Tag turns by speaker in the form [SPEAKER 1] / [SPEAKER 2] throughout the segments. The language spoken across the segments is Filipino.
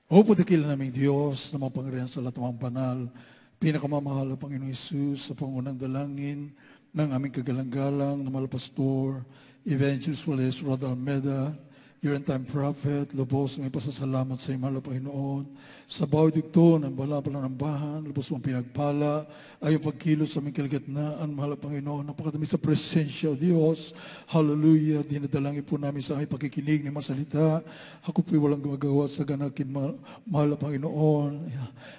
[SPEAKER 1] O pagdakila naming Diyos na mapangarihan sa lahat ng mga banal, pinakamamahal na Panginoong Hesus sa pangunang dalangin ng aming kagalang-galang na mahal pastor, Evangelist Wallace Rod Almeda, your end-time prophet, lubos may pasasalamat sa imahal na Panginoon. Sa bawat dugto ng palanambahan, lubos mong pinagpala, ay yung pagkilos sa aming kaligatnaan, mahal na Panginoon, napakadami sa presensya o Diyos. Hallelujah, dinadalangin po namin sa aming pakikinig ng masalita. Ako po'y walang gumagawa sa ganakin, mahal na Panginoon.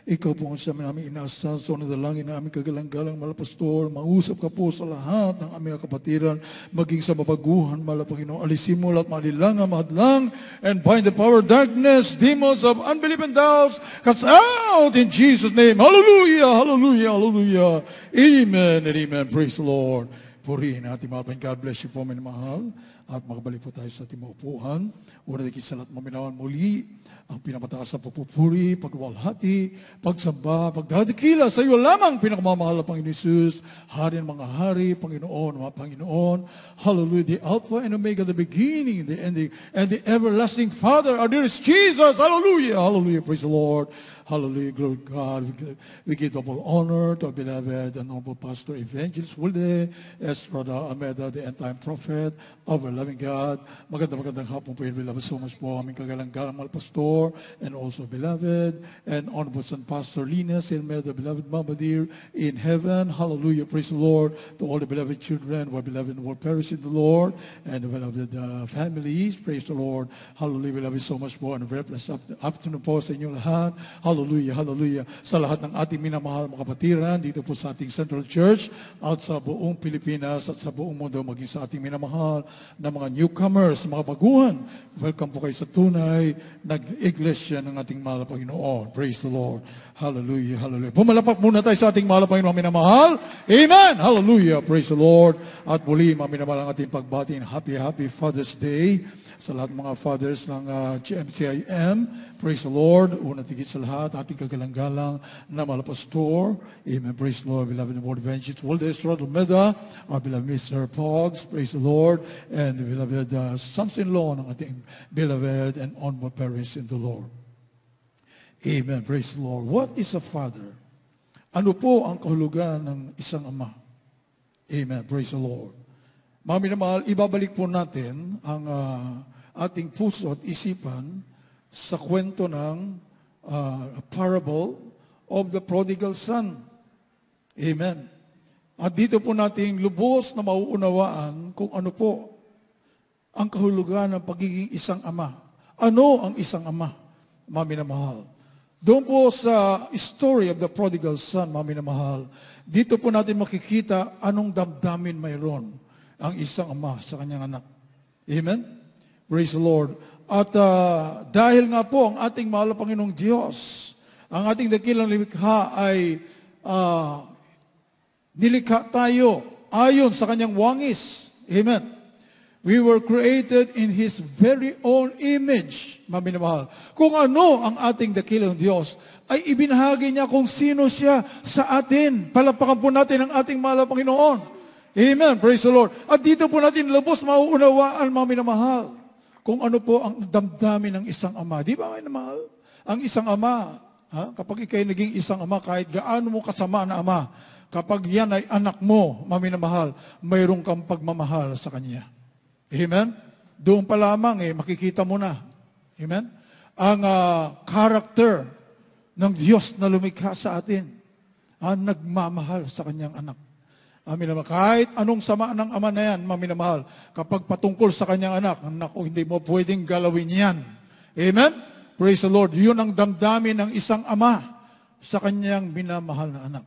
[SPEAKER 1] Ikaw po ang siyang namin inaasal sa nadalangin ng aming kagalang-galang, mahal na pastor. Mausap ka po sa lahat ng aming kapatiran, maging sa mabaguhan, mahal na Panginoon. Alisin mo lahat malilangan, mahadlang, and bind the power of darkness, demons of unbelief and doubts, cast out in Jesus' name. Hallelujah, hallelujah, hallelujah. Amen and amen. Praise the Lord. Purihin natin mga Panginoon. God bless you po, minamahal. At makabalik po tayo sa ating maupuan. Una dikit sa lahat maminawan muli, ang pinamataas sa pagpupuri, pagwalhati, pagsamba, pagdadikila sa iyo lamang pinakamamahal na Panginoon Jesus, Hari ng mga hari, Panginoon, mga Panginoon. Hallelujah, the Alpha and Omega, the beginning, the ending, and the everlasting Father, our dearest Jesus. Hallelujah, hallelujah, praise the Lord. Hallelujah, glory to God. We give double honor to our beloved and noble pastor, Evangelist Wilde, Rod Almeda, the end-time prophet of our loving God. Magandang hapon po, beloved, so much po aming kagalang-galang mahal pastor, and also beloved, and honorable son Pastor Linus Almeda, beloved Mama dear in heaven. Hallelujah, praise the Lord. To all the beloved children, our beloved and will perish in the Lord, and the beloved families, praise the Lord. Hallelujah, we love you so much po, and a very blessed afternoon po sa inyong lahat. Hallelujah, hallelujah. Sa lahat ng ating minamahal mga kapatiran, dito po sa ating Central Church, at sa buong Pilipinas, at sa buong mundo, maging sa ating minamahal na mga newcomers, mga baguhan. Welcome po kayo sa tunay nag-iglesia ng ating mahal na Panginoon. Praise the Lord. Hallelujah, hallelujah. Pumalapak muna tayo sa ating mahal na Panginoon, minamahal. Amen! Hallelujah, praise the Lord. At muli, mga minamahal ang ating pagbatiin. Happy Father's Day sa lahat ng mga fathers ng GMCIM. Praise the Lord. Una tigit sa lahat, ating kagalang-galang na mahal pastor. Amen. Praise the Lord. Beloved and Lord Evangelist Walde Estrada Almeda, our beloved Mr. Pogs. Praise the Lord. And the beloved sons-in-law ng ating beloved and honorable parents in the Lord. Amen. Praise the Lord. What is a father? Ano po ang kahulugan ng isang ama? Amen. Praise the Lord. Mga minamahal, ibabalik po natin ang ating puso at isipan sa kwento ng parable of the prodigal son. Amen. At dito po natin lubos na mauunawaan kung ano po ang kahulugan ng pagiging isang ama. Ano ang isang ama, mga minamahal? Doon po sa story of the prodigal son, mga minamahal, dito po natin makikita anong damdamin mayroon ang isang ama sa kanyang anak. Amen? Praise the Lord. At dahil nga po ang ating mahal na Panginoong Diyos, ang ating dakilang likha ay nilikha tayo ayon sa kanyang wangis. Amen. We were created in His very own image, maminamahal. Kung ano ang ating dakilang Diyos, ay ibinahagi niya kung sino siya sa atin. Palapakan po natin ang ating mahal na Panginoon. Amen. Praise the Lord. At dito po natin lubos mauunawaan, maminamahal, kung ano po ang damdamin ng isang ama. Di ba, minamahal? Ang isang ama, kapag ikay naging isang ama, kahit gaano mo kasama na ama, kapag yan ay anak mo, maminamahal, mayroon kang pagmamahal sa kanya. Amen? Doon pa lamang, makikita mo na. Amen? Ang character ng Diyos na lumikha sa atin, ang nagmamahal sa kanyang anak. Minamahal, kahit anong sama ng ama na yan, minamahal, kapag patungkol sa kanyang anak, naku, hindi mo pwedeng galawin yan. Amen? Praise the Lord. Yun ang damdamin ng isang ama sa kanyang minamahal na anak.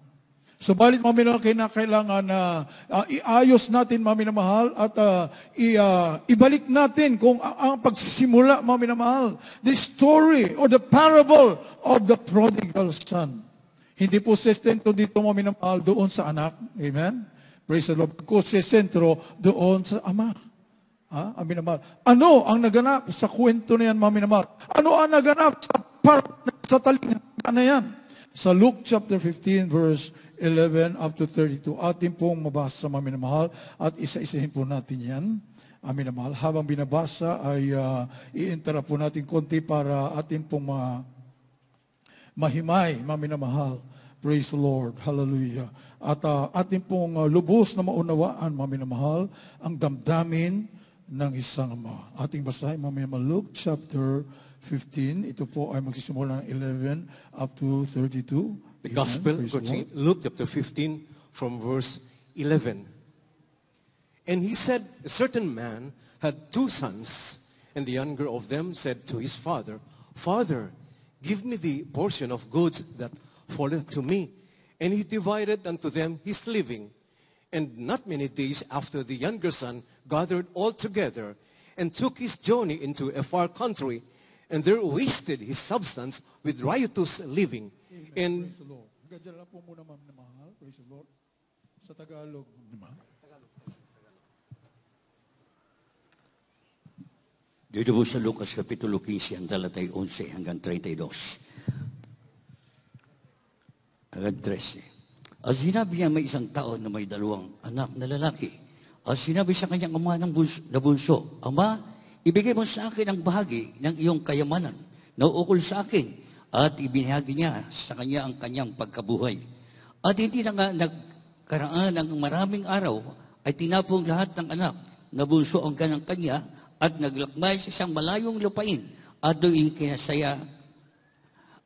[SPEAKER 1] Subalit, minamahal, kailangan na iayos natin, minamahal, at ibalik natin kung ang pagsisimula, minamahal, the story or the parable of the prodigal son. Hindi po sesentro dito, minamahal, doon sa anak. Amen? Praise the Lord. Kung sesentro doon sa ama. Minamahal. Ano ang naganap sa kwento na yan, minamahal? Ano ang naganap sa talinghan na yan? Sa Luke chapter 15, verse 11 up to 32, atin pong mabasa, minamahal, at isa-isahin po natin yan. Minamahal. Habang binabasa ay i-interrupt po natin konti para atin pong mahimay, maminamahal. Praise the Lord. Hallelujah. At ating pong lubos na maunawaan, maminamahal, ang damdamin ng isang ama. Ating basahin mamaya Luke chapter 15. Ito po ay magsisimula ng 11 up to 32.
[SPEAKER 2] The Gospel, Luke chapter 15 from verse 11. And he said, a certain man had 2 sons, and the younger of them said to his father, Father, give me the portion of goods that falleth to me. And he divided unto them his living. And not many days after, the younger son gathered all together and took his journey into a far country, and there wasted his substance with riotous living. And
[SPEAKER 1] praise the Lord. Ganyan lang po muna, ma'am na mahal. Praise the Lord. Sa Tagalog, ma'am.
[SPEAKER 3] Dito po sa Lucas Kapitulo 15, ang talatay 11 hanggang 32. Hanggang 13. At sinabi niya may isang tao na may 2 anak na lalaki. At sinabi sa kanyang ama na bunso, Ama, ibigay mo sa akin ang bahagi ng iyong kayamanan na uukol sa akin. At ibinahagi niya sa kanya ang kanyang pagkabuhay. At hindi na nga nagkaraan ng maraming araw, ay tinapong lahat ng anak na bunso ang kanang kanya at naglakbay sa isang malayong lupain at doon kinasaya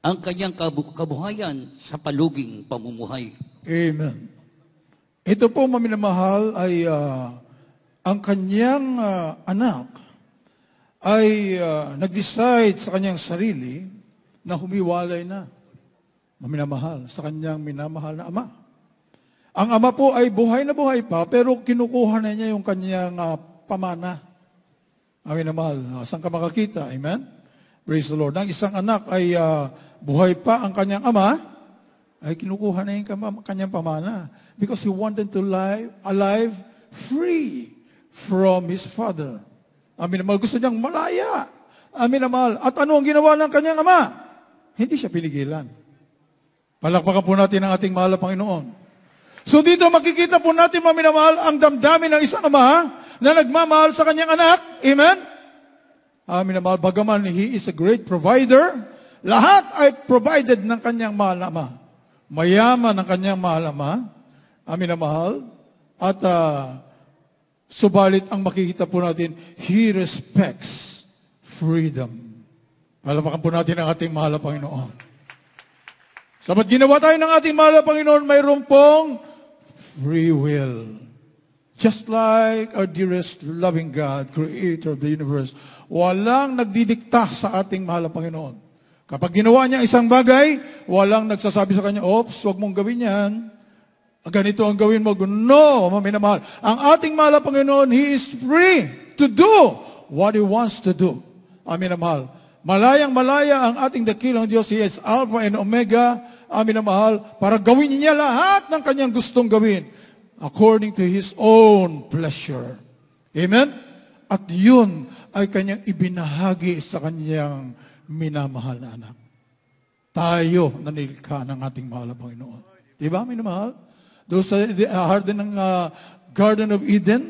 [SPEAKER 3] ang kanyang kabuhayan sa paluging pamumuhay.
[SPEAKER 1] Amen. Ito po, maminamahal, ay ang kanyang anak ay nag-decide sa kanyang sarili na humiwalay na, maminamahal, sa kanyang minamahal na ama. Ang ama po ay buhay na buhay pa, pero kinukuha na niya yung kanyang pamana. Maminamahal, saan ka makakita? Amen? Praise the Lord. Ang isang anak ay buhay pa ang kanyang ama, ay kinukuha na yung kanyang pamana. Because he wanted to live alive free from his father. Maminamahal, gusto niyang malaya. Maminamahal. At ano ang ginawa ng kanyang ama? Hindi siya pinigilan. Palakpakan po natin ang ating mahal na Panginoon. So dito makikita po natin, maminamahal, ang damdamin ng isang ama na nagmamahal sa kanyang anak. Amen? Maminamahal, bagaman he is a great provider, lahat ay provided ng kanyang mahal na ama. Mayaman ang kanyang mahal na ama. Maminamahal. At subalit ang makikita po natin, he respects freedom. Palakpakan po natin ang ating mahal na Panginoon. Sabat ginawa tayo ng ating mahal na Panginoon, mayroon pong free will. Just like our dearest loving God, Creator of the universe, walang nagdidikta sa ating mahal na Panginoon. Kapag ginawa niya isang bagay, walang nagsasabi sa kanya, Oops, huwag mong gawin yan. Ganito ang gawin mo. No, maminamahal. Ang ating mahal na Panginoon, He is free to do what He wants to do. Maminamahal. Malayang-malaya ang ating dakilang Diyos. He is Alpha and Omega. Maminamahal. Para gawin niya lahat ng kanyang gustong gawin according to His own pleasure. Amen? At yun ay kanyang ibinahagi sa kanyang minamahal na anak. Tayo na nilikha ng ating mahal na Panginoon. Diba, minamahal? Doon sa Garden of Eden,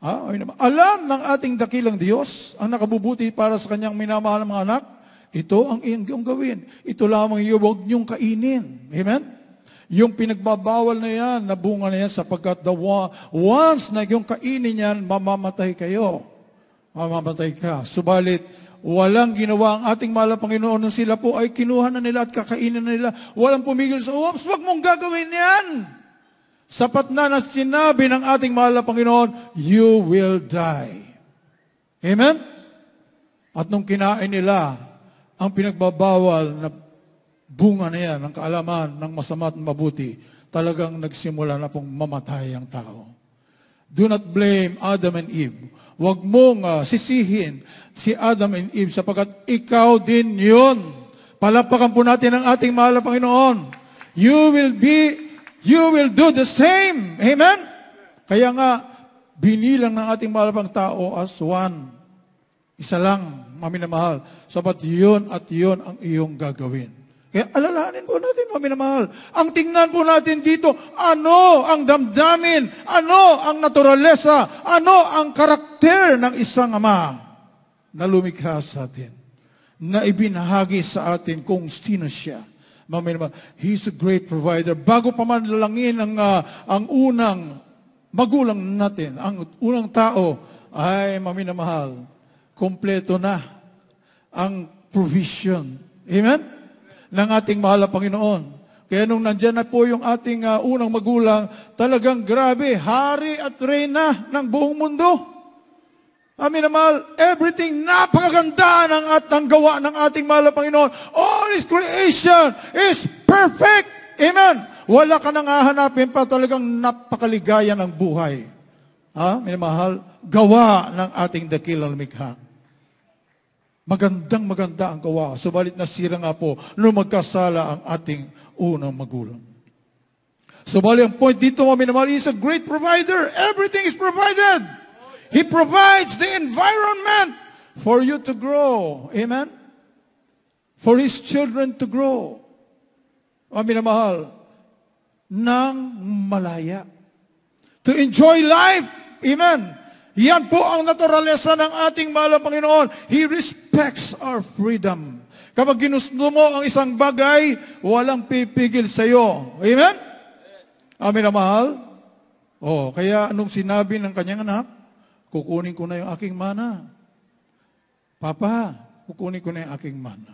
[SPEAKER 1] alam ng ating dakilang Diyos ang nakabubuti para sa kanyang minamahal na mga anak. Ito ang iyong gawin. Ito lamang yung huwag niyong kainin. Amen? Yung pinagbabawal na yan, na bunga na yan, sapagkat once na yung kainin yan, mamamatay kayo. Mamamatay ka. Subalit, walang ginawa ang ating mahal na Panginoon nung sila po ay kinuha na nila at kakainin na nila. Walang pumigil sa, Oops, wag mong gagawin yan. Sapat na sinabi ng ating mahal na Panginoon, you will die. Amen? At nung kinain nila, ang pinagbabawal na bunga na yan, ng kaalaman, ng masama at mabuti, talagang nagsimula na pong mamatay ang tao. Do not blame Adam and Eve. Huwag mong sisihin si Adam and Eve sapagkat ikaw din yun. Palakpakan po natin ang ating mahal na Panginoon. You will do the same. Amen? Kaya nga, binilang ng ating mahal na tao as one. Isa lang, maminamahal. Sabat yun at yun ang iyong gagawin. Kaya alalahanin po natin, maminamahal. Ang tingnan po natin dito, ano ang damdamin, ano ang naturalesa, ano ang karakter ng isang ama na lumikha sa atin. na ibinahagi sa atin kung sino siya. Mamaya naman, He's a great provider. Bago pa man lalangin ang unang magulang natin, ang unang tao, ay mamaya mahal, kompleto na ang provision. Amen? Ng ating mahal na Panginoon. Kaya nung nandyan na po yung ating unang magulang, talagang grabe, hari at reyna ng buong mundo. Amin na mahal, everything napakaganda ng gawa ng ating mahal na Panginoon. All His creation is perfect. Amen. Wala ka nang hahanapin pa, talagang napakaligaya ng buhay. Amin na mahal, gawa ng ating dakilang lumikha. Magandang maganda ang gawa. Subalit nasira nga po nung magkasala ang ating unang magulang. Subalit ang point dito, amin na mahal, He is a great provider. Everything is provided. He provides the environment for you to grow. Amen? For His children to grow. Amin na mahal. Nang malaya. To enjoy life. Amen? Yan po ang naturalesa ng ating mahal na Panginoon. He respects our freedom. Kapag ginusto mo ang isang bagay, walang pipigil sa iyo. Amen? Amin na mahal. Kaya anong sinabi ng kanyang anak? Kukunin ko na yung aking mana. Papa, kukunin ko na yung aking mana.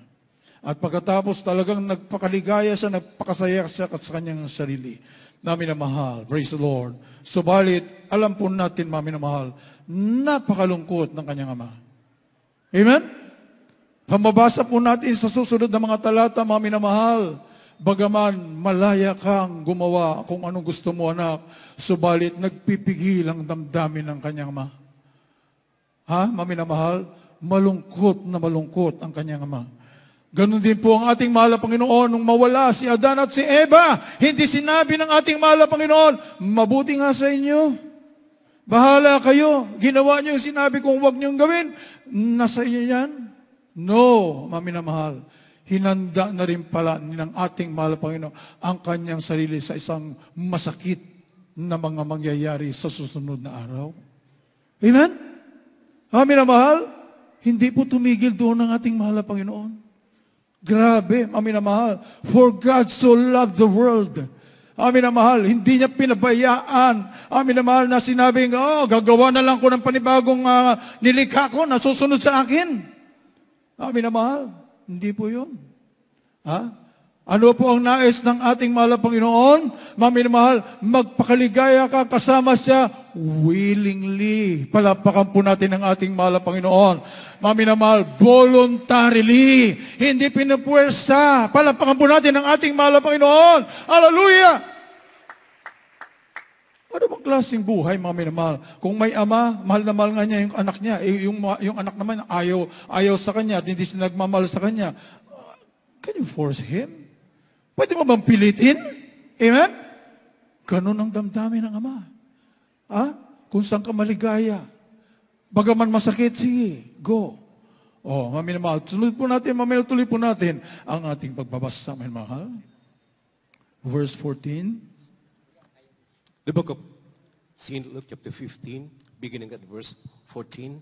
[SPEAKER 1] At pagkatapos talagang nagpakaligaya siya, nagpakasaya siya sa kanyang sarili. Namin na mahal. Praise the Lord. Subalit, alam po natin, mami na mahal, napakalungkot ng kanyang ama. Amen? Pamabasa po natin sa susunod na mga talata, mami na mahal, bagaman malaya kang gumawa kung anong gusto mo, anak, subalit nagpipigil ang damdamin ng kanyang ama. Mami na mahal, malungkot na malungkot ang kanyang ama. Ganon din po ang ating mahal na Panginoon nung mawala si Adan at si Eva. Hindi sinabi ng ating mahal na Panginoon, mabuti nga sa inyo. Bahala kayo. Ginawa niyo yung sinabi kong huwag niyong gawin. Nasa inyo yan? No, mami na mahal. Hinanda na rin pala ng ating mahal na Panginoon ang kanyang sarili sa isang masakit na mga mangyayari sa susunod na araw. Amen? Amin na mahal, hindi po tumigil doon ang ating mahal na Panginoon. Grabe, amin na mahal. For God so loved the world. Amin na mahal, hindi niya pinabayaan. Amin na mahal na sinabing, gagawa na lang ko ng panibagong nilikha ko na susunod sa akin. Amin na mahal, hindi po yun. Ano po ang nais ng ating mahal na Panginoon? Mami na mahal, magpakaligaya ka kasama siya willingly. Palapakan po natin ang ating mahal na Panginoon. Mami na mahal, voluntarily. Hindi pinapuwersa. Palapakan po natin ang ating mahal na Panginoon. Hallelujah! Ano bang klaseng buhay, mami na mahal? Kung may ama, mahal na mahal nga niya yung anak niya. Yung anak naman, ayaw sa kanya at hindi siya nagmamahal sa kanya. Can you force him? Pwede mo bang pilitin? Amen? Ganun ang damdamin ng ama. Kung saan ka maligaya. Bagaman masakit, sige, go. Mami na mahal, tuloy po natin ang ating pagbabasa, mami na mahal. Verse 14.
[SPEAKER 2] The book of St. Luke chapter 15, beginning at verse 14,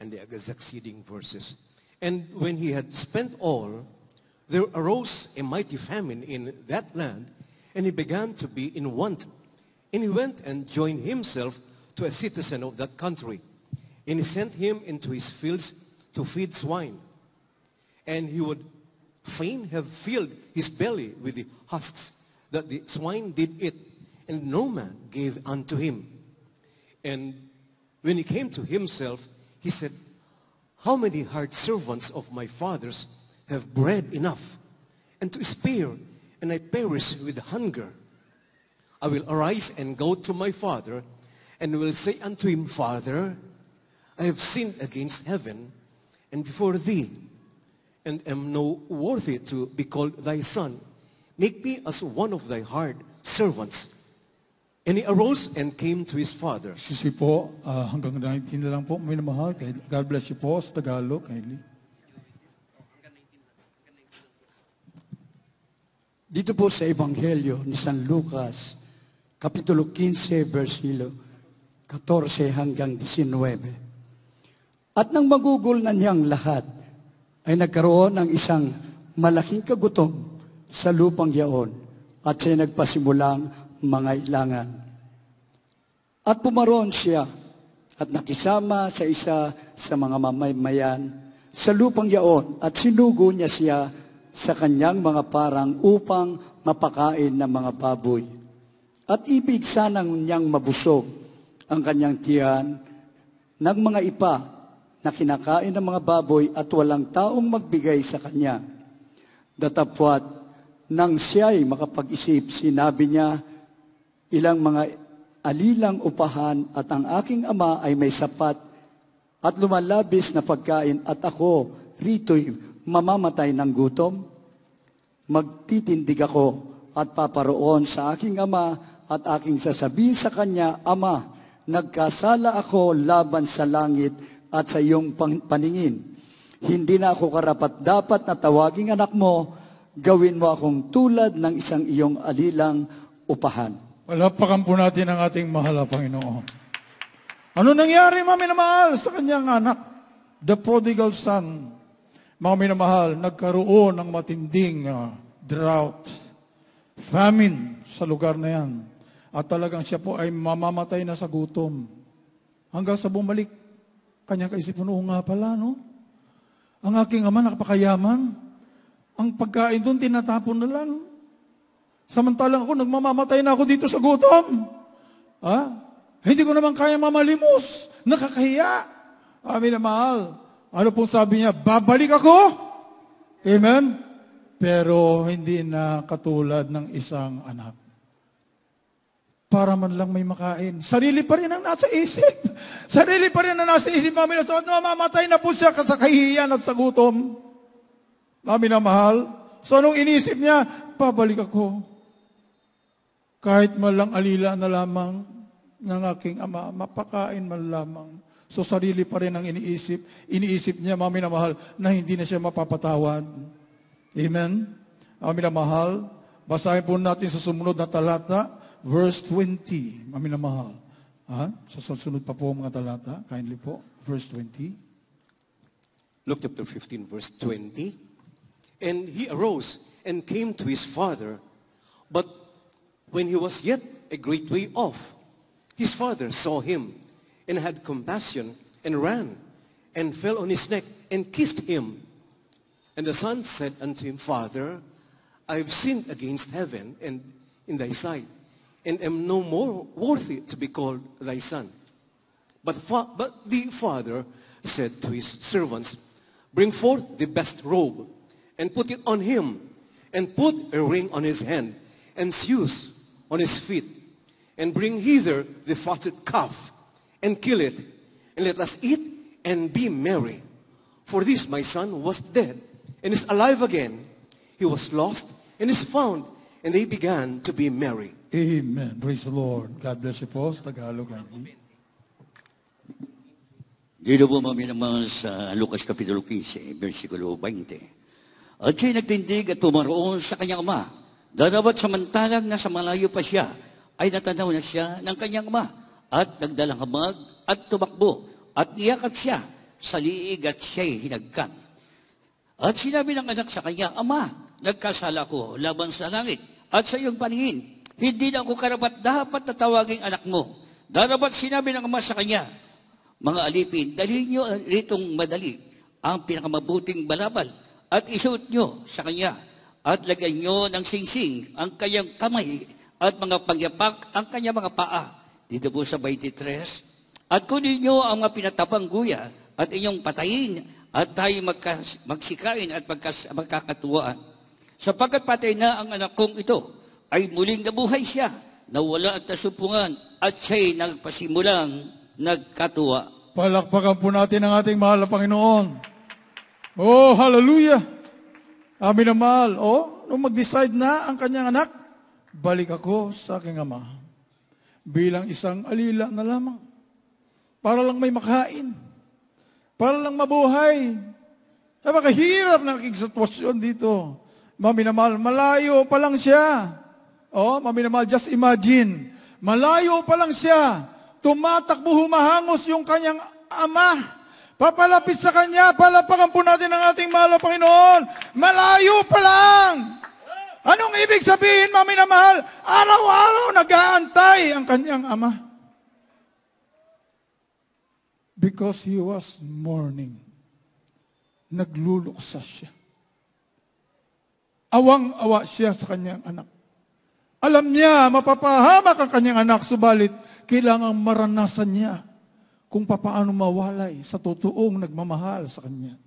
[SPEAKER 2] and the succeeding verses. And when he had spent all, there arose a mighty famine in that land, and he began to be in want. And he went and joined himself to a citizen of that country. And he sent him into his fields to feed swine. And he would fain have filled his belly with the husks that the swine did eat, and no man gave unto him. And when he came to himself, he said, how many hired servants of my father's have bread enough, and to spare, and I perish with hunger. I will arise and go to my father, and will say unto him, Father, I have sinned against heaven, and before thee, and am no worthy to be called thy son. Make me as one of thy hired servants. And he arose and came to his father.
[SPEAKER 1] Excuse po, hanggang 19 na lang po, may namahal. God bless you po sa Tagalog. Kindly.
[SPEAKER 4] Dito po sa Ebanghelyo ni San Lucas, Kapitulo 15, versikulo 14 hanggang 19. At nang magugol na niyang lahat, ay nagkaroon ng isang malaking kagutom sa lupang yaon at siya nagpasimulang mangailangan. At pumaroon siya at nakisama sa isa sa mga mamamayan sa lupang yaon at sinugo niya siya sa kanyang mga parang upang mapakain ng mga baboy. At ibig sanang niyang mabusog ang kanyang tiyan ng mga ipa na kinakain ng mga baboy at walang taong magbigay sa kanya. Datapwat, nang siya'y makapag-isip, sinabi niya, ilang mga alilang upahan at ang aking ama ay may sapat at lumalabis na pagkain at ako rito'y mamamatay ng gutom. Magtitindig ako at paparoon sa aking ama at aking sasabihin sa kanya, Ama, nagkasala ako laban sa langit at sa iyong paningin. Hindi na ako karapat-dapat na tawaging anak mo, gawin mo akong tulad ng isang iyong alilang upahan.
[SPEAKER 1] Palapakan po natin ang ating mahal na Panginoon. Ano nangyari, mga minamahal, sa kanyang anak? The prodigal son. Mga minamahal, nagkaroon ng matinding drought, famine sa lugar na yan. At talagang siya po ay mamamatay na sa gutom. Hanggang sa bumalik, kanyang kaisipan, oo nga pala, no? Ang aking ama nakapakayaman. Ang pagkain doon, tinatapon na lang. Samantalang ako, nagmamamatay na ako dito sa gutom. Hindi ko naman kaya mamalimos. Nakakahiya. Amin na mahal. Ano pong sabi niya? Babalik ako. Amen? Pero hindi na katulad ng isang anak. Para man lang may makain. Sarili pa rin ang nasa isip. Sarili pa rin ang nasa isip, mami. So, mamamatay na po siya sa kahihiyan at sa gutom. Mami na mahal. So, anong inisip niya? Pabalik ako. Kahit malang alila na lamang ng aking ama, mapakain man lamang. So, sarili pa rin ang iniisip. Iniisip niya, mami na mahal, na hindi na siya mapapatawad. Amen? Mami na mahal, basahin po natin sa sumunod na talata, verse 20. Mami na mahal. Sa susunod pa po mga talata, kindly po, verse 20.
[SPEAKER 2] Luke chapter 15, verse 20. And he arose and came to his father, but when he was yet a great way off, his father saw him and had compassion and ran and fell on his neck and kissed him. And the son said unto him, Father, I have sinned against heaven and in thy sight, and am no more worthy to be called thy son. But the father said to his servants, Bring forth the best robe, and put it on him, and put a ring on his hand, and shoes on his feet, and bring hither the fatted calf, and kill it, and let us eat and be merry. For this my son was dead, and is alive again. He was lost, and is found, and they began to be merry.
[SPEAKER 1] Amen. Praise the Lord. God bless you po. Tagalog.
[SPEAKER 3] Dito po mami naman sa Lucas Kapitulo 15, versikulo 20. At siya'y nagtindig at tumaroon sa kanyang ama. Darabat samantalang nasa malayo pa siya, ay natanaw na siya ng kanyang ama. At nagdalang hamag at tumakbo. At niyakap siya sa liig at siya'y hinagkan. At sinabi ng anak sa kanya, Ama, nagkasala ko laban sa langit at sa iyong paningin. Hindi na ako karapat dapat na tawaging anak mo. Darabat sinabi ng ama sa kanya, mga alipin, dalhin niyo ritong madali ang pinakamabuting balabal at isuot niyo sa kanya at lagyan niyo ng singsing ang kanyang kamay at mga pagyapak ang kanyang mga paa. Dito po sa 23. At kunin niyo ang mga pinatapang guya at inyong patayin at tayo magsikain at magkakatuwaan. Sapagkat patay na ang anak kong ito, ay muling nabuhay siya, nawala at nasumpungan, at siya'y nagpasimulang nagkatuwa.
[SPEAKER 1] Palakpakan po natin ang ating mahal na Panginoon. Oh, hallelujah! Amin na mahal. Oh, nung mag-decide na ang kanyang anak, balik ako sa aking ama. Bilang isang alila na lamang. Para lang may makain. Para lang mabuhay. Napakahirap ng aking sitwasyon dito. Mami na mahal, malayo pa lang siya. Oh, mami na mahal, just imagine. Malayo pa lang siya. Tumatakbo, humahangos yung kanyang ama. Papalapit sa Kanya, palapakan po natin ang ating mahal na Panginoon. Malayo pa lang. Anong ibig sabihin, mga minamahal? Araw-araw nag-aantay ang Kanyang Ama. Because He was mourning. Nagluluksa siya. Awang-awa siya sa Kanyang anak. Alam niya, mapapahamak ang Kanyang anak, subalit kailangang maranasan niya kung papaano mawalay sa totoong nagmamahal sa Kanya.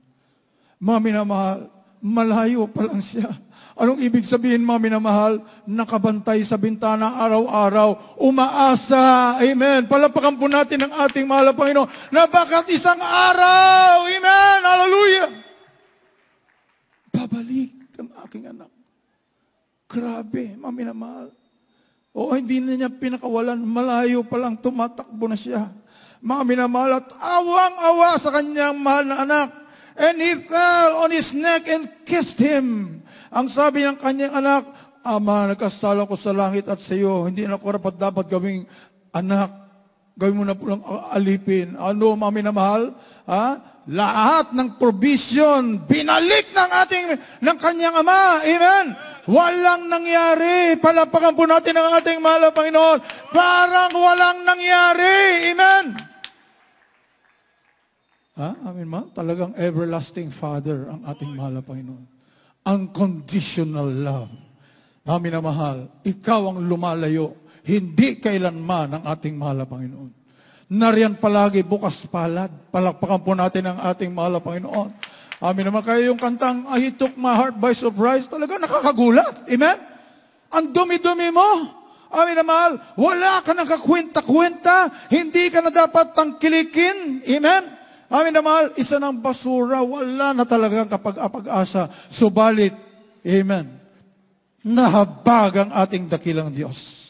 [SPEAKER 1] Mga minamahal, malayo pa lang siya. Anong ibig sabihin, mga minamahal? Nakabantay sa bintana araw-araw, umaasa. Amen. Palapakan po natin ang ating mahal na Panginoon na bakat isang araw. Amen. Hallelujah. Babalik ang aking anak. Grabe, mga minamahal. O hindi na niya pinakawalan. Malayo pa lang, tumatakbo na siya. Mga minamahal, at awang-awa sa kanyang mahal na anak. And he fell on his neck and kissed him. Ang sabi ng kanyang anak, Ama, nagkasala ko sa langit at sa iyo. Hindi na ko dapat gawing anak. Gawin mo na po lang alipin. Ano, mga minamahal? Lahat ng provision, binalik ng kanyang ama. Amen? Walang nangyari. Palapakan po natin ang ating mahal na Panginoon. Parang walang nangyari. Amen? Amen ma? Talagang everlasting Father ang ating mahal na Panginoon. Unconditional love. Amin na mahal, ikaw ang lumalayo. Hindi kailanman ang ating mahal na Panginoon. Nariyan palagi, bukas palad. Palakpakan po natin ang ating mahal na Panginoon. Amin naman, kaya yung kantang, He took my heart by surprise, talaga nakakagulat. Amen? Ang dumi-dumi mo. Amin na mahal, wala ka nang kakwenta-kwenta, hindi ka na dapat tangkilikin. Amen? Amin na mahal, isa ng basura, wala na talagang kapag-asa. Subalit, amen, nahabag ang ating dakilang Diyos.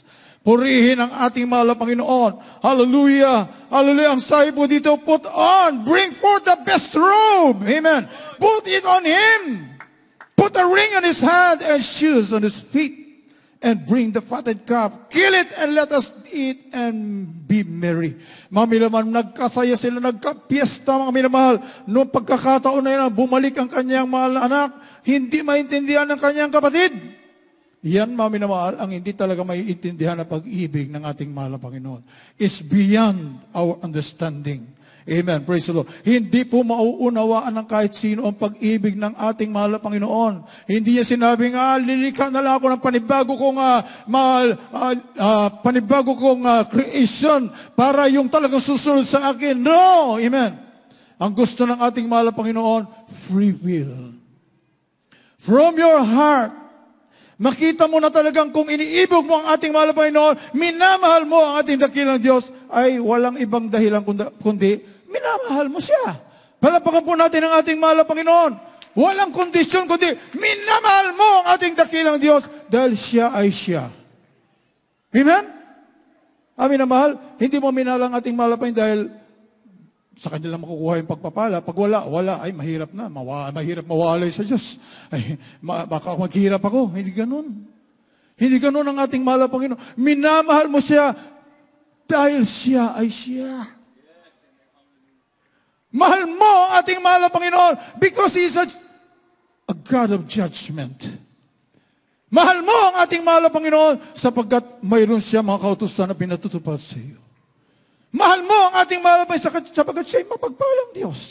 [SPEAKER 1] Purihin ang ating mahal na Panginoon. Hallelujah. Hallelujah. Ang sabi po dito, put on, bring forth the best robe. Amen. Put it on Him. Put a ring on His hand and shoes on His feet. And bring the fatted calf. Kill it and let us eat and be merry. Mga minamahal, nagkasaya sila, nagkapiesta mga minamahal. Noong pagkakataon na yun, bumalik ang kanyang mahal na anak, hindi maintindihan ng kanyang kapatid. Yan, mga minamahal, ang hindi talaga maiintindihan na pag-ibig ng ating mahal na Panginoon. It's beyond our understanding. Amen. Praise the Lord. Hindi po mauunawaan ng kahit sino ang pag-ibig ng ating mahal na Panginoon. Hindi niya sinabing, lilikha na lang ako ng panibago kong creation para yung talagang susunod sa akin. No! Amen. Ang gusto ng ating mahal na Panginoon, free will. From your heart, makita mo na talagang kung iniibog mo ang ating mahal na Panginoon, minamahal mo ang ating dakilang Diyos, ay walang ibang dahilan kundi minamahal mo siya. Palapakan po natin ang ating mahal na Panginoon. Walang kondisyon kundi minamahal mo ang ating dakilang Diyos dahil siya ay siya. Amen? Amin na mahal, hindi mo minahal ang ating mahal na Panginoon dahil sa kanya lang makukuha yung pagpapala. Pag wala, ay mahirap na. Mahirap mawalay sa Diyos. Ay, baka maghirap ako. Hindi ganun. Hindi ganun ang ating mahal na Panginoon. Minamahal mo siya dahil siya ay siya. Mahal mo ang ating mahal na Panginoon because He is a God of judgment. Mahal mo ang ating mahal na Panginoon sapagkat mayroon siya mga kautusan na pinatutupad sa iyo. Mahal mo ang ating mahal na Panginoon sapagkat siya ay mapagpalang Diyos.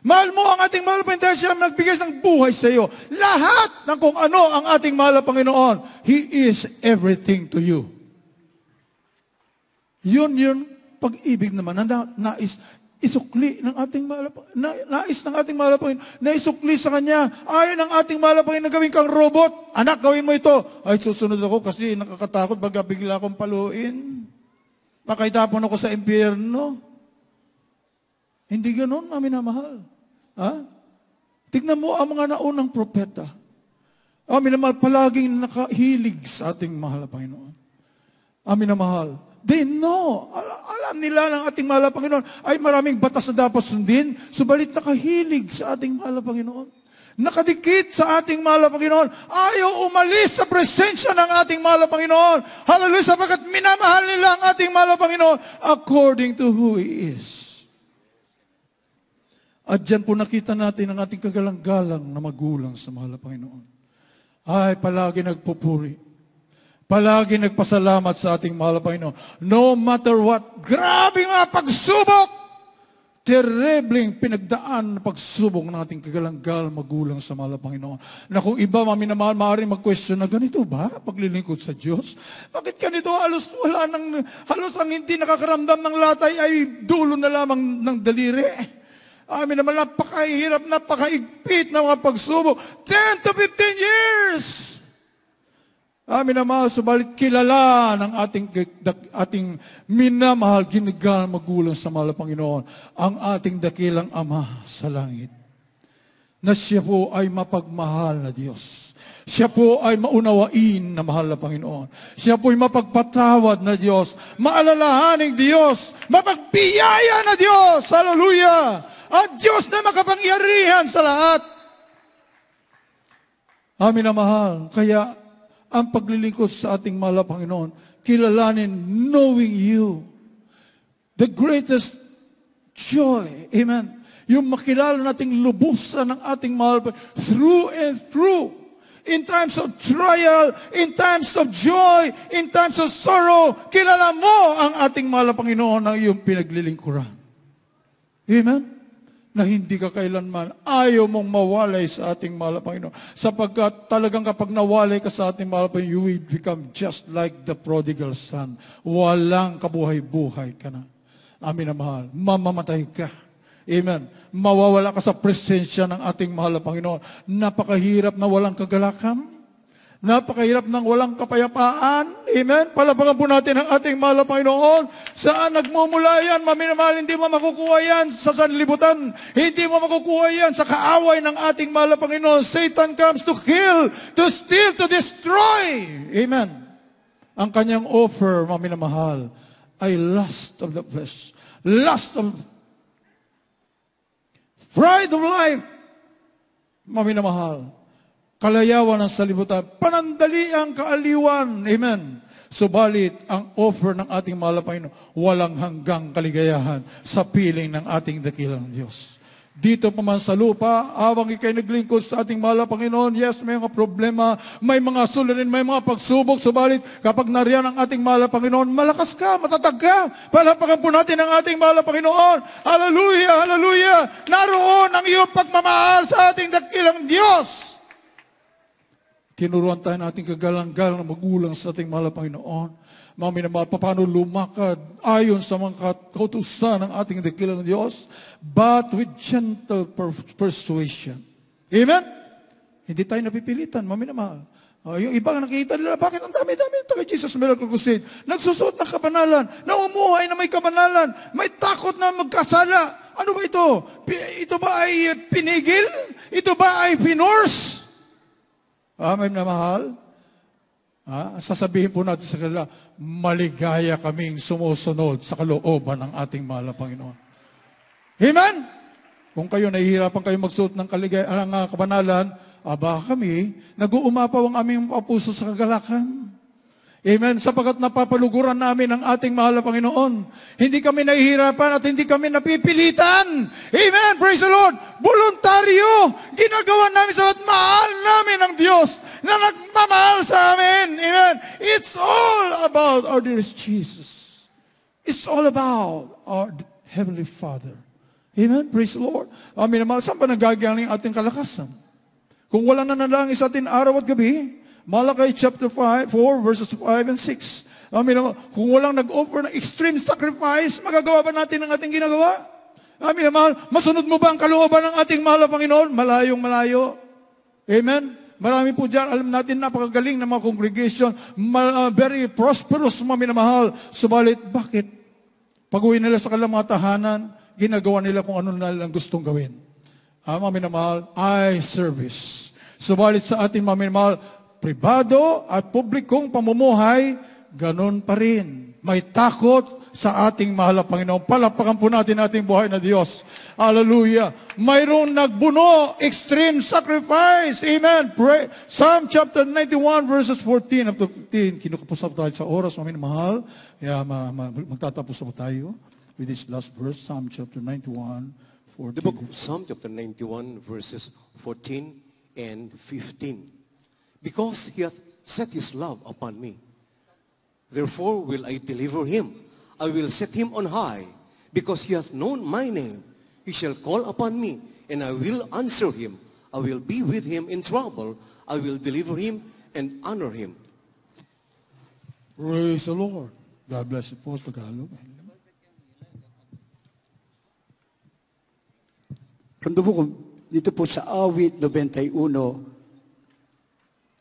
[SPEAKER 1] Mahal mo ang ating mahal na Panginoon dahil siya nagbigay ng buhay sa iyo. Lahat ng kung ano ang ating mahal na Panginoon, He is everything to you. Yun pag-ibig naman na nais isukli ng ating mahal nais ng ating mahal na Panginoon na isukli sa Kanya. Ayaw ng ating mahal na Panginoon na gawin kang robot. Anak, gawin mo ito. Ay, susunod ako kasi nakakatakot baga bigla akong paluin. Makaitapon ako sa impyerno. Hindi ganun, amin na mahal. Tignan mo ang mga naunang propeta. Amin na mahal, palaging nakahilig sa ating mahal na Panginoon. Amin na mahal. They know. Alam nila ng ating mahal na Panginoon ay maraming batas na dapat sundin, subalit nakahilig sa ating mahal na Panginoon. Nakadikit sa ating mahal na Panginoon. Ayaw umalis sa presensya ng ating mahal na Panginoon. Hallelujah, sapagkat minamahal nila ang ating mahal na Panginoon according to who He is. At dyan po nakita natin ang ating kagalang-galang na magulang sa mahal na Panginoon. Ay, palagi nagpupuri. Palagi nagpasalamat sa ating mahal na Panginoon. No matter what, grabe mga pagsubok! Terribling pinagdaan na pagsubok ng ating kagalang-galang magulang sa mahal na Panginoon. Na kung iba, maminamahal, maaaring mag-question na, ganito ba? Paglilingkod sa Diyos? Bakit ganito? Halos ang hindi nakakaramdam ng latay ay dulo na lamang ng daliri. Amin naman, napakahirap, napakaigpit na mga pagsubok. 10 to 15 years! Amin naman, subalit kilala ng ating minamahal, ginigal, magulang sa mahal na Panginoon, ang ating dakilang Ama sa langit. Na siya po ay mapagmahal na Diyos. Siya po ay maunawain na mahal na Panginoon. Siya po ay mapagpatawad na Diyos. Maalalahaning Diyos. Mapagbiyaya na Diyos. Hallelujah! At Diyos na makapangyarihan sa lahat. Amin na mahal. Kaya, ang paglilingkod sa ating mahal na Panginoon, kilalanin, knowing you. The greatest joy. Amen. Yung makilala nating lubusan ng ating mahal through and through. In times of trial, in times of joy, in times of sorrow, kilala mo ang ating mahal na Panginoon na iyong pinaglilingkuran. Amen. Na hindi ka kailanman ayaw mong mawalay sa ating mahal na Panginoon. Sapagkat talagang kapag nawalay ka sa ating mahal na Panginoon, you will become just like the prodigal son. Walang kabuhay-buhay ka na. Amin na mahal. Mamamatay ka. Amen. Mawawala ka sa presensya ng ating mahal na Panginoon. Napakahirap na walang kagalakan. Napakahirap ng walang kapayapaan. Amen? Palapakan po natin ang ating mahal na Panginoon. Saan nagmumula yan? Maminamahal, hindi mo makukuha yan sa sanlibutan. Hindi mo makukuha yan sa kaaway ng ating mahal na Panginoon. Satan comes to kill, to steal, to destroy. Amen? Ang kanyang offer, maminamahal, ay lust of the flesh. Lust of pride of life. Maminamahal. Kalayawan ng salibutan, panandaliang kaaliwan. Amen. Subalit, ang offer ng ating mahal na Panginoon, walang hanggang kaligayahan sa piling ng ating dakilang Diyos. Dito pa man sa lupa, habang ikay naglingkod sa ating mahal na Panginoon, yes, may mga problema, may mga suliranin, may mga pagsubok, subalit kapag nariyan ang ating mahal na Panginoon, malakas ka, matatag ka. Palapakan po natin ang ating mahal na Panginoon. Hallelujah, hallelujah. Naroon ang iyong pagmamahal sa ating dakilang Diyos. Tinuruan tayo natin kagalang-galang na magulang sa ating mahal na Panginoon. Mga minamahal, paano lumakad ayon sa mga kautusan ng ating dakilang Diyos, but with gentle persuasion. Amen? Hindi tayo napipilitan, mga minamahal. Yung iba nga nakikita nila, bakit ang dami-dami ito kay Jesus Miracle Crusade? Nagsusuot ng kabanalan, naumuhay na may kabanalan, may takot na magkasala. Ano ba ito? Ito ba ay pinigil? Ito ba ay pinorse? Amen na mahal. Sasabihin po natin sa kanila, maligaya kaming sumusunod sa kalooban ng ating mahal na Panginoon. Amen? Kung kayo nahihirapan kayo magsuot ng kabanalan, kami, nag-uumapaw ang aming puso sa kagalakan. Amen? Sapagkat napapaluguran namin ang ating mahal na Panginoon. Hindi kami nahihirapan at hindi kami napipilitan. Amen? Praise the Lord! Voluntaryo! Ginagawa namin sabat mahal namin ang Diyos na nagmamahal sa amin. Amen? It's all about our dearest Jesus. It's all about our Heavenly Father. Amen? Praise the Lord! Amin naman, saan ba nagagaling ating kalakasan? Kung wala na nalangin sa atin araw at gabi, Malachi chapter 4, verses 5 and 6. Amin naman, kung walang nag-offer ng extreme sacrifice, magagawa ba natin ang ating ginagawa? Amin naman, masunod mo ba ang kalooban ng ating mahal na Panginoon? Malayong malayo. Amen? Marami po dyan, alam natin, napakagaling na mga congregation, very prosperous, mga minamahal. Subalit, bakit? Pag-uwi nila sa kanilang mga tahanan, ginagawa nila kung ano nilang gustong gawin. Mga minamahal, eye service. Subalit sa ating mga minamahal, pribado at publikong pamumuhay, ganun pa rin. May takot sa ating mahal na Panginoon. Palapakan po natin ating buhay na Diyos. Hallelujah. Mayroong nagbuno, extreme sacrifice. Amen. Pray. Psalm chapter 91 verses 14 up to 15. Kinukapos po tayo sa oras, mga mahal. Kaya magtatapos po tayo with this last verse, Psalm chapter 91,
[SPEAKER 2] The book of Psalm chapter 91 verses 14 and 15. Because he hath set his love upon me, therefore will I deliver him. I will set him on high, because he hath known my name. He shall call upon me, and I will answer him. I will be with him in trouble. I will deliver him and honor him.
[SPEAKER 1] Praise the Lord. God bless you po, Tagalog.
[SPEAKER 4] From the book of, dito po sa Awit 91,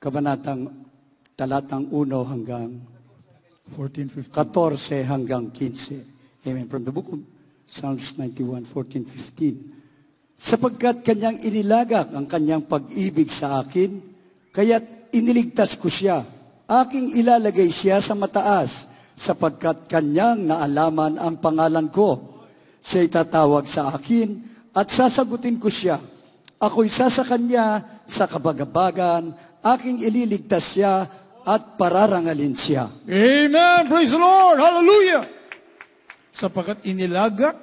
[SPEAKER 4] kabanatang talatang 1 hanggang
[SPEAKER 1] 14, 15.
[SPEAKER 4] 14 hanggang 15. Amen. From the book of Psalms 91, 14, 15. Sapagkat kanyang inilagak ang kanyang pag-ibig sa akin, kaya't iniligtas ko siya. Aking ilalagay siya sa mataas, sapagkat kanyang naalaman ang pangalan ko. Siya'y tatawag sa akin, at sasagutin ko siya. Ako'y sasa kanya sa kabagabagan, aking ililigtas siya at pararangalin siya.
[SPEAKER 1] Amen! Praise the Lord! Hallelujah! Sapagkat inilagak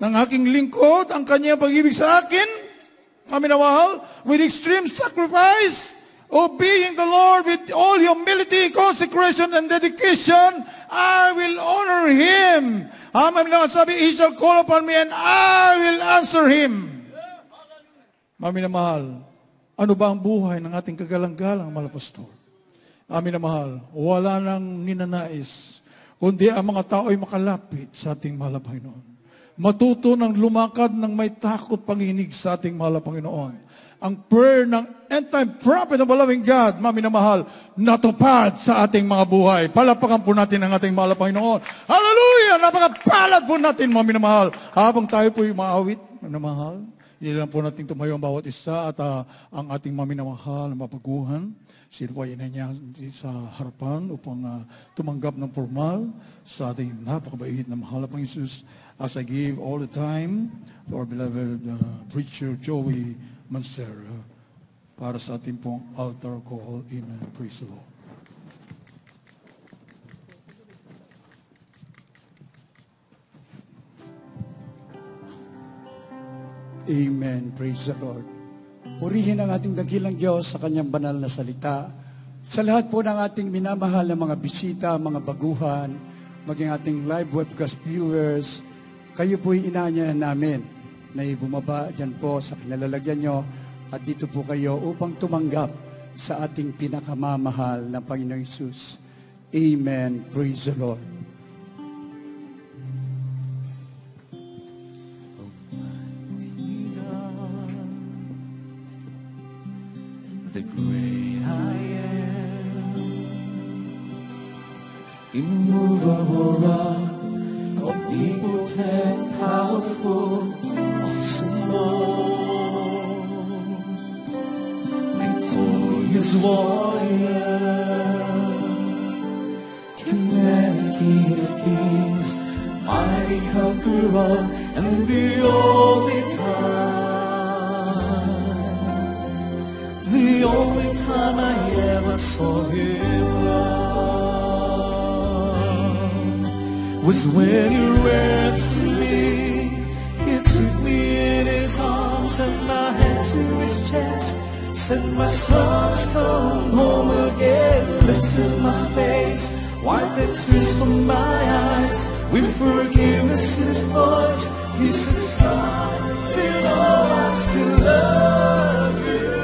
[SPEAKER 1] ng aking lingkod ang kanyang pag-ibig sa akin, amin na mahal, with extreme sacrifice, obeying the Lord with all humility, consecration, and dedication, I will honor him. Amin na sabi, he shall call upon me and I will answer him. Amin na mahal, ano ba ang buhay ng ating kagalang-galang, mahal pastor? Amin na mahal, wala nang ninanais, kundi ang mga tao ay makalapit sa ating mahal na Panginoon. Matuto ng lumakad ng may takot panginig sa ating mahal na Panginoon. Ang prayer ng end-time prophet of the loving God, mami na mahal, natupad sa ating mga buhay. Palapakan po natin ang ating mahal na Panginoon. Hallelujah! Napakapalad po natin, mami na mahal. Habang tayo po yung maawit, mami na mahal, inilang po natin tumayo ang bawat isa at ang ating mami na mahal na mapaguhan. Sirwayin na niya sa harapan upang tumanggap ng formal sa ating napakabait na mahal na Panginoon Jesus. As I give all the time to our beloved preacher Joey Mancera para sa ating pong altar call. Amen. Praise the Lord.
[SPEAKER 4] Amen. Praise the Lord. Purihin ang ating dakilang Diyos sa kanyang banal na salita. Sa lahat po ng ating minamahal na mga bisita, mga baguhan, maging ating live webcast viewers, kayo po'y inaanyayahan namin na bumaba dyan po sa kinalalagyan nyo at dito po kayo upang tumanggap sa ating pinakamamahal na Panginoong Hesus. Amen. Praise the Lord.
[SPEAKER 5] The great I am, immovable rock, omnipotent, powerful, awesome Lord, victorious warrior, King of kings, mighty conqueror, and the only time I ever saw him run was when he ran to me. He took me in his arms and my hand to his chest, said, my son's come home again. Lifted my face, wiped the tears from my eyes, with forgiveness in his voice. He said, son, till I still love you.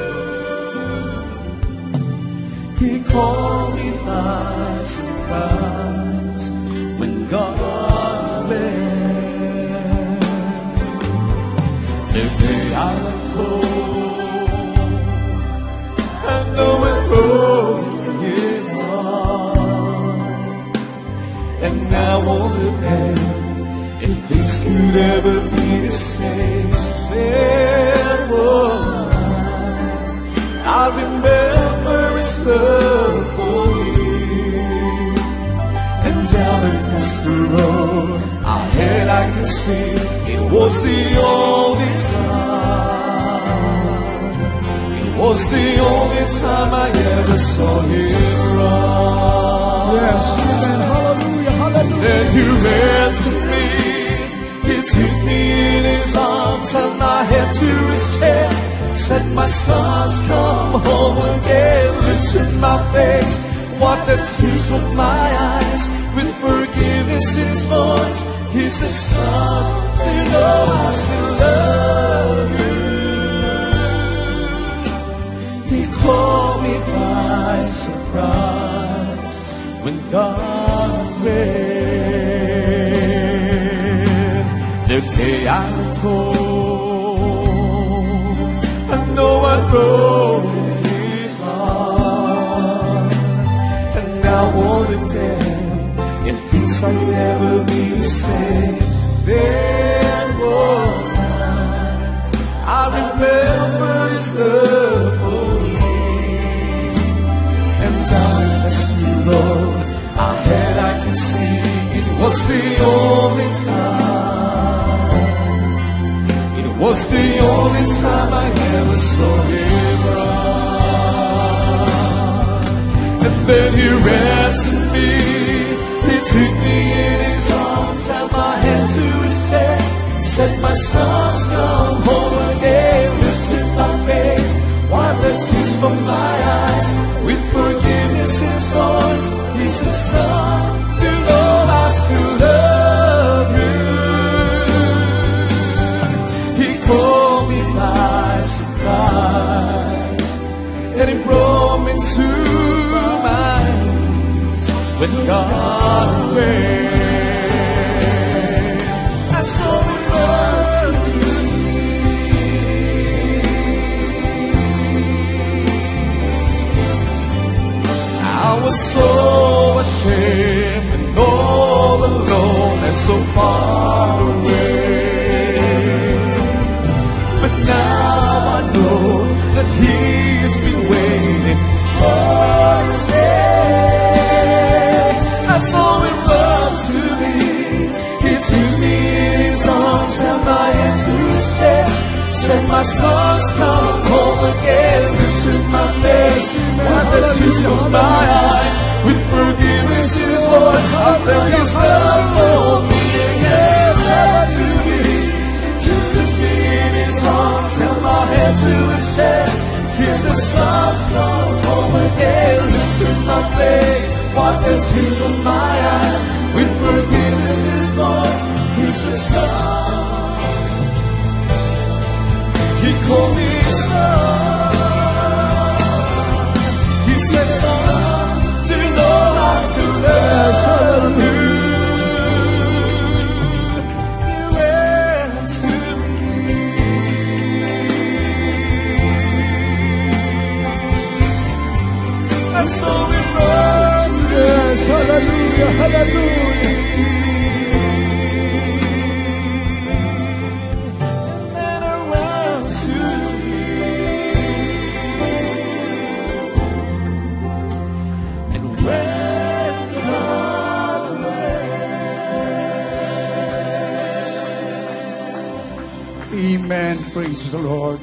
[SPEAKER 5] He called me by surprise when God left. The day I left home, I know it broke his heart. And now on the pen, if things could ever be the same, there was, I remember his love for me. And down a dusty road ahead I could see it was the only time. It was the only time I ever saw him run.
[SPEAKER 4] Yes, amen. Hallelujah, hallelujah.
[SPEAKER 5] Then he ran to me, he took me in his arms, arms and my head to his chest. Said, my sons, come home again. Lifted my face, wiped the tears from my eyes. With forgiveness in his voice, he said, son, do you know I still love you? He caught me by surprise when God read the day I told. I know I broke his heart, and I wonder then if things I'll never be the same. Then one night I remember his love for me, and down the road ahead I can see it was the only time. It was the only time I ever saw him run. And then he ran to me, he took me in his arms, held my hand to his chest, said, my sons, come home again. Lifted my face, wiped the tears from my eyes. With forgiveness in his voice, he said, son, do you know I still love you? He called me by surprise, and he brought me to my knees when God read. I saw him run to me. I was so ashamed and all alone and so far away. But now I know that he's been waiting for his day. I saw him run to me, he took me in his arms, held my hand to his chest, said, my sons, come home again. Lifted my face, wiped the tears from my eyes. With forgiveness in his voice, I felt his love for me again. Tell to me, he took me in his arms, held my hand to his chest. Here's the sons, come home again. Lifted my face, wiped the tears from my eyes. With forgiveness in his voice, he said, son. He called me son. He said, son, do you know I still love you? He ran to me. I saw him run to me. Yes, hallelujah, hallelujah.
[SPEAKER 4] Amen. Praise the Lord.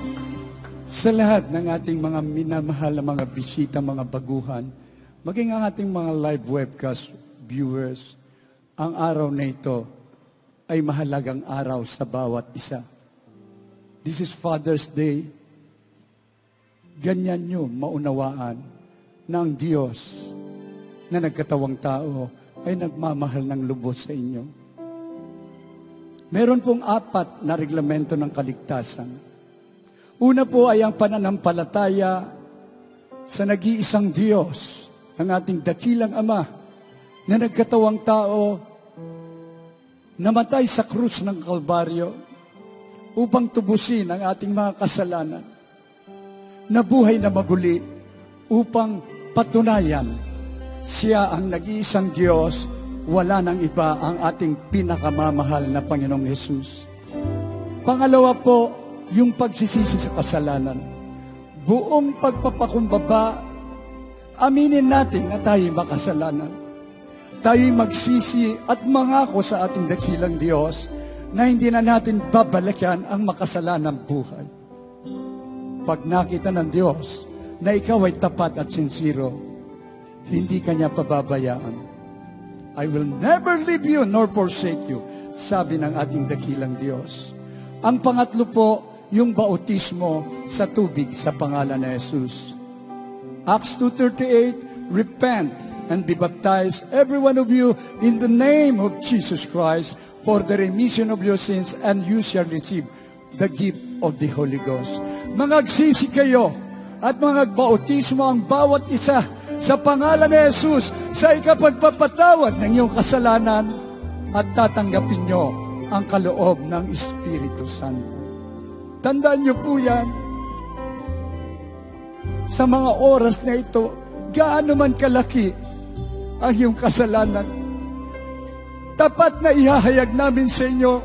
[SPEAKER 4] Sa lahat ng ating mga minamahal na mga bisita, mga baguhan, maging ang ating mga live webcast viewers, ang araw na ito ay mahalagang araw sa bawat isa. This is Father's Day. Ganyan nyo maunawaan na ang Diyos na nagkatawang tao ay nagmamahal ng lubos sa inyo. Meron pong 4 na reglamento ng kaligtasan. Una po ay ang pananampalataya sa nag-iisang Diyos, ang ating dakilang Ama, na nagkatawang tao, namatay sa krus ng Kalbaryo upang tubusin ang ating mga kasalanan, nabuhay na maguli upang patunayan siya ang nag-iisang Diyos. Wala nang iba ang ating pinakamamahal na Panginoong Hesus. Pangalawa po, yung pagsisisi sa kasalanan. Buong pagpapakumbaba, aminin natin na tayo makasalanan. Tayo magsisi at mangako sa ating dakilang Diyos na hindi na natin babalikan ang makasalanang buhay. Pag nakita ng Diyos na ikaw ay tapat at sincero, hindi kanya pababayaan. I will never leave you nor forsake you, sabi ng ating dakilang Diyos. Ang pangatlo po, yung bautismo sa tubig sa pangalan ni Jesus. Acts 2:38, repent and be baptized, every one of you, in the name of Jesus Christ, for the remission of your sins, and you shall receive the gift of the Holy Ghost. Mangagsisi kayo at mangagbautismo ang bawat isa sa pangalan ni Jesus sa ikapagpapatawad ng iyong kasalanan at tatanggapin nyo ang kaloob ng Espiritu Santo. Tandaan nyo po yan. Sa mga oras na ito, gaano man kalaki ang iyong kasalanan, tapat na ihahayag namin sa inyo,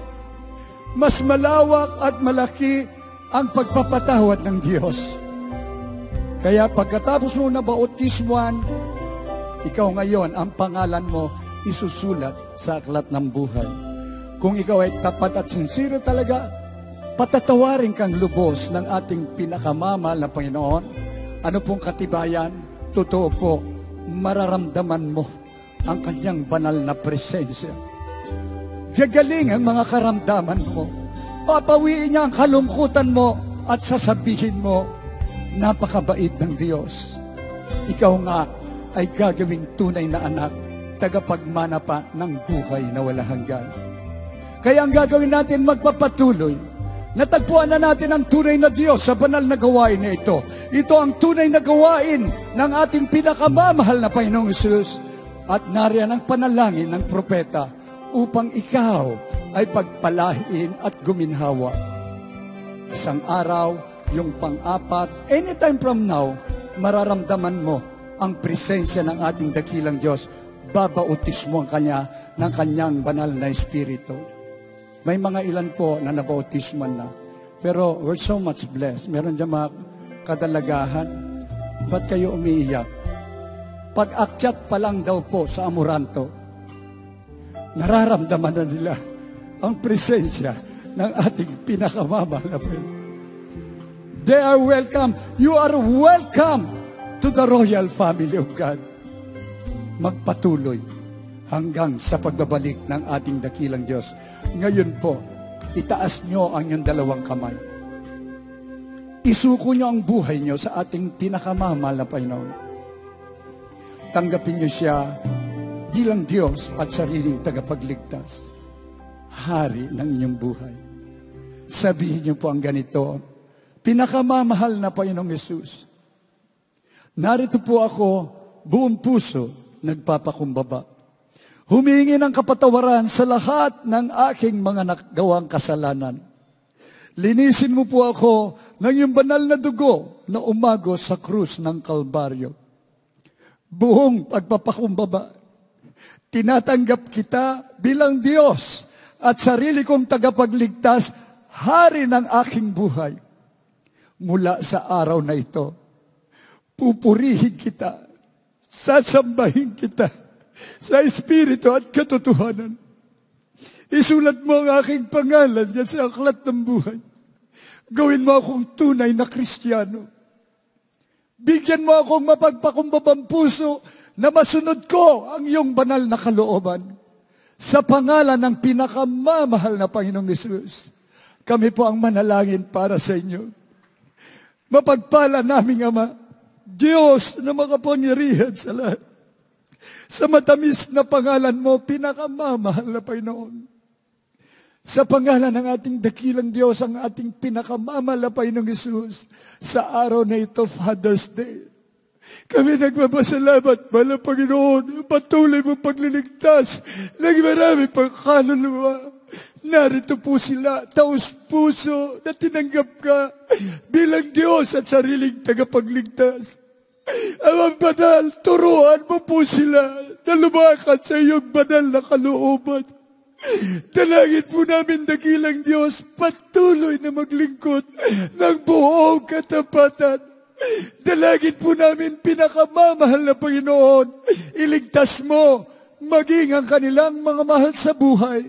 [SPEAKER 4] mas malawak at malaki ang pagpapatawad ng Diyos. Kaya pagkatapos mo na bautismuan, ikaw ngayon, ang pangalan mo isusulat sa aklat ng buhay. Kung ikaw ay tapat at sincere talaga, patatawarin kang lubos ng ating pinakamamahal na Panginoon. Ano pong katibayan? Totoo po, mararamdaman mo ang kanyang banal na presensya. Gagaling ang mga karamdaman mo. Papawiin niya ang kalungkutan mo at sasabihin mo, napakabait ng Diyos. Ikaw nga ay gagawing tunay na anak, tagapagmana pa ng buhay na wala hanggan. Kaya ang gagawin natin, magpapatuloy. Natagpuan na natin ang tunay na Diyos sa banal na gawain na ito. Ito ang tunay na gawain ng ating pinakamamahal na Panginoong Hesus. At nariyan ang panalangin ng propeta upang ikaw ay pagpalain at guminhawa. Isang araw, yung pang-apat, anytime from now, mararamdaman mo ang presensya ng ating dakilang Diyos. Babautis mo ang Kanya ng Kanyang banal na Espiritu. May mga ilan po na nabautisman na. Pero we're so much blessed. Meron dyan mga kadalagahan. Ba't kayo umiiyak? Pag-akyat pa lang daw po sa Amoranto, nararamdaman na nila ang presensya ng ating pinakamamahal na Panginoon. They are welcome. You are welcome to the royal family of God. Magpatuloy hanggang sa pagbabalik ng ating dakilang Diyos. Ngayon po, itaas nyo ang inyong dalawang kamay. Isuko nyo ang buhay nyo sa ating pinakamamahal na Panginoon. Tanggapin nyo siya bilang Diyos at sariling tagapagligtas. Hari ng inyong buhay. Sabihin nyo po ang ganito, pinakamamahal na Panginoong Hesus, narito po ako, buong puso, nagpapakumbaba. Humingi ng kapatawaran sa lahat ng aking mga nagawang kasalanan. Linisin mo po ako ng iyong banal na dugo na umago sa krus ng Kalbaryo. Buong pagpapakumbaba, tinatanggap kita bilang Diyos at sarili kong tagapagligtas, hari ng aking buhay. Mula sa araw na ito, pupurihin kita, sasambahin kita sa Espiritu at katotohanan. Isulat mo ang aking pangalan dyan sa aklat ng buhay. Gawin mo akong tunay na Kristiyano. Bigyan mo akong mapagpakumbabang puso na masunod ko ang iyong banal na kalooban. Sa pangalan ng pinakamamahal na Panginoong Hesus, kami po ang manalangin para sa inyo. Mapagpala naming Ama, Diyos na makapangyarihan sa lahat. Sa matamis na pangalan mo, pinakamamahal na Panginoon. Sa pangalan ng ating dakilang Diyos, ang ating pinakamamahal na Panginoong Hesus, sa araw na ito, Father's Day, kami nagpapasalamat, mahal na Panginoon, patuloy mong pagliligtas ng marami pang kaluluwa. Narito po sila, taos puso na tinanggap ka bilang Diyos at sariling tagapagligtas. Ang banal, turuan mo po sila na lumakad sa iyong banal na kalooban. Dalangin po namin, dakilang Diyos, patuloy na maglingkod ng buong katapatan. Dalangin po namin, pinakamamahal na Panginoon, iligtas mo maging ang kanilang mga mahal sa buhay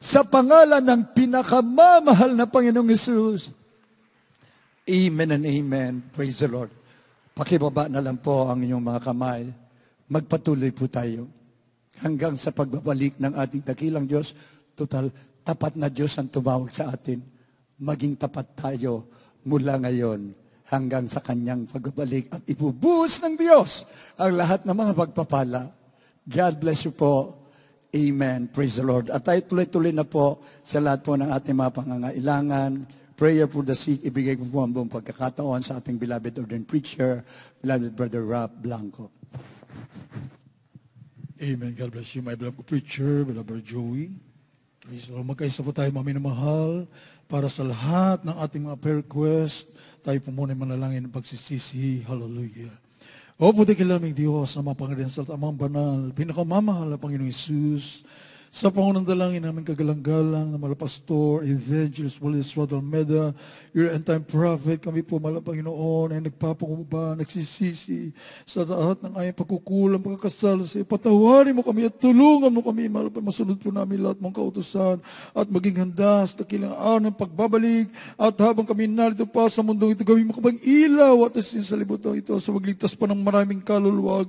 [SPEAKER 4] sa pangalan ng pinakamamahal na Panginoong Hesus. Amen and amen. Praise the Lord. Pakibaba na lang po ang inyong mga kamay. Magpatuloy po tayo hanggang sa pagbabalik ng ating dakilang Diyos. Total, tapat na Diyos ang tumawag sa atin. maging tapat tayo mula ngayon hanggang sa kanyang pagbabalik at ibubuhos ng Diyos ang lahat ng mga pagpapala. God bless you po. Amen. Praise the Lord. At tayo tuloy-tuloy na po sa lahat po ng ating mga pangangailangan. Prayer for the sick. Ibigay ko po ang buong pagkakataon sa ating beloved ordained preacher, beloved Brother Rap Blanco.
[SPEAKER 1] Amen. God bless you, my beloved preacher, beloved Joey. Praise the Lord. Magkaisa po tayo, maminamahal, para sa lahat ng ating mga prayer request. Tayo po muna manalangin ng pagsisisi. Hallelujah. O po di kilaming Diyos na mapangarihan sa amang banal, pinakamamahal na Panginoong Isus, sa pangunang dalangin namin kagalang-galang na malapastor, evangelist, Wallace Rodalmeda, your end-time prophet, kami po Panginoon ay nagpapangumba, nagsisisi sa lahat ng ayang pagkukulang, pagkakasal sa iyo. Patawarin mo kami at tulungan mo kami, masunod po namin lahat mong kautusan at maging handa sa dakilang araw ng pagbabalik at habang kami narito pa sa mundong ito, gawin mo kabang ilaw at asin sa libutan ito sa magligtas pa ng maraming kaluluwa.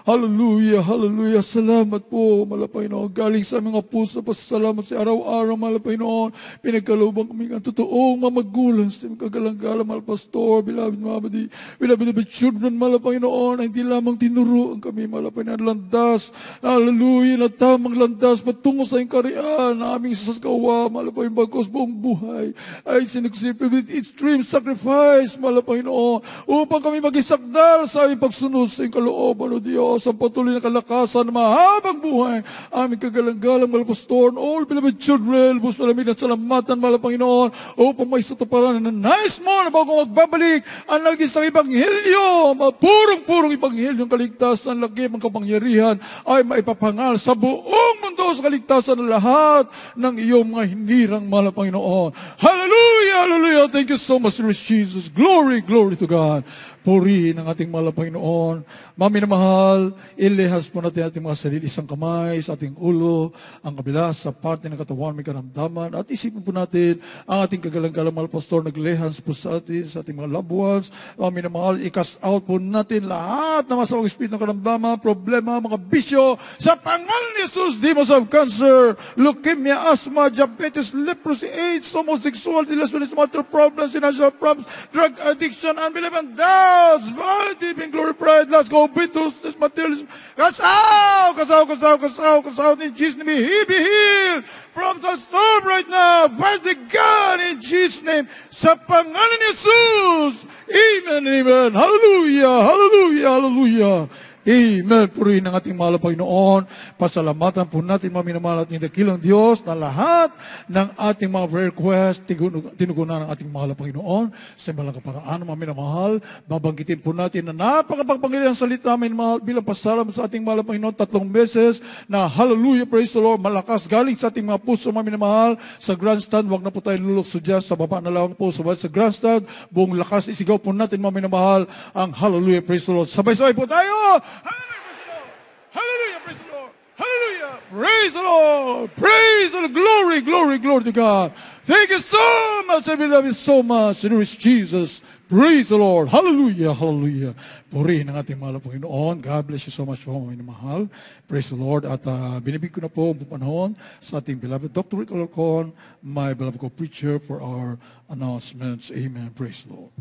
[SPEAKER 1] Hallelujah, hallelujah. Salamat po, Panginoon, galing sa mga puso, pasasalamat sa araw-araw, Panginoon. Pinagkalooban kami ng totoong mamagulang sa kagalang-galang, Pastor, beloved Mamadi, beloved children, Panginoon, ay hindi lamang tinuruan kami, Panginoon, landas, hallelujah, na tamang landas, patungo sa iyong kariyan, na aming sasagawa, Panginoon, bagos buong buhay, ay sinigsipin with extreme sacrifice, Panginoon, upang kami mag-isakdal sa aming pagsunod sa iyong kalooban, O Diyos, ang patuloy na kalakasan, mahabang buhay, aming kagalang-galang, Pastor, all beloved children, bus malamig na salamatan, Panginoon, upang may satuparan na nais mo na bago magbabalik ang nag-isang Ebanghelyo, purong-purong Ebanghelyo, ang kaligtasan, lagi, ang kapangyarihan, ay maipapangal sa buong mundo sa kaligtasan ng lahat ng iyong mga hinirang, Panginoon. Hallelujah, hallelujah. Thank you so much, Lord Jesus. Glory, glory to God. Purihin ang ating mahal na Panginoon. Mami na mahal, ilihas po natin ating mga sarili, isang kamay sa ating ulo, ang kabila sa parte ng katawan may karamdaman, at isipin po natin ang ating kagalang-galang mahal Pastor, naglihans po sa atin, sa ating mga loved ones. Mami na mahal, i-cast out po natin lahat ng masamang espiritu ng karamdaman, problema, mga bisyo, sa pangalan ni Jesus, demons of cancer, leukemia, asthma, diabetes, leprosy, AIDS, homosexuality, lesbianism, marital problems, financial problems, drug addiction, unbelief, and doubt. Vanity, being glorified, let's go, bitterness, materialism. Kasaw in Jesus' name. Be healed from the storm right now. By the God in Jesus' name. Sa pangalan ni Jesus. Amen, amen. Hallelujah, hallelujah, hallelujah. Amen. Purihin ang ating mahal na Panginoon. Pasalamatan po natin, maminamahal at dakilang Diyos, na lahat ng ating mga prayer request, tinugunan ng ating mahal na Panginoon. Sa malang kaparaan, maminamahal, babanggitin po natin na napakapagpangilihan salita, maminamahal, bilang pasalamat sa ating mahal na Panginoon 3 beses na hallelujah, praise the Lord, malakas galing sa ating mga puso, maminamahal, sa grandstand. Huwag na po tayo lulukso dyan, sa baba na lang po, sa grandstand, buong lakas, isigaw po natin, maminamahal, ang hallelujah, praise the Lord. Sabay-sabay po tayo! Hallelujah, praise the Lord. Hallelujah, praise the Lord. Praise the Lord. Glory, glory, glory to God. Thank you so much. I love you so much. There is Jesus. Praise the Lord. Hallelujah, hallelujah. Purihin ang ating mahal na Panginoon. God bless you so much po, mga mahal. Praise the Lord. At binibig ko na po ang panahon sa ating beloved Dr. Rick Alarcon, my beloved co-preacher, for our announcements. Amen. Praise the Lord.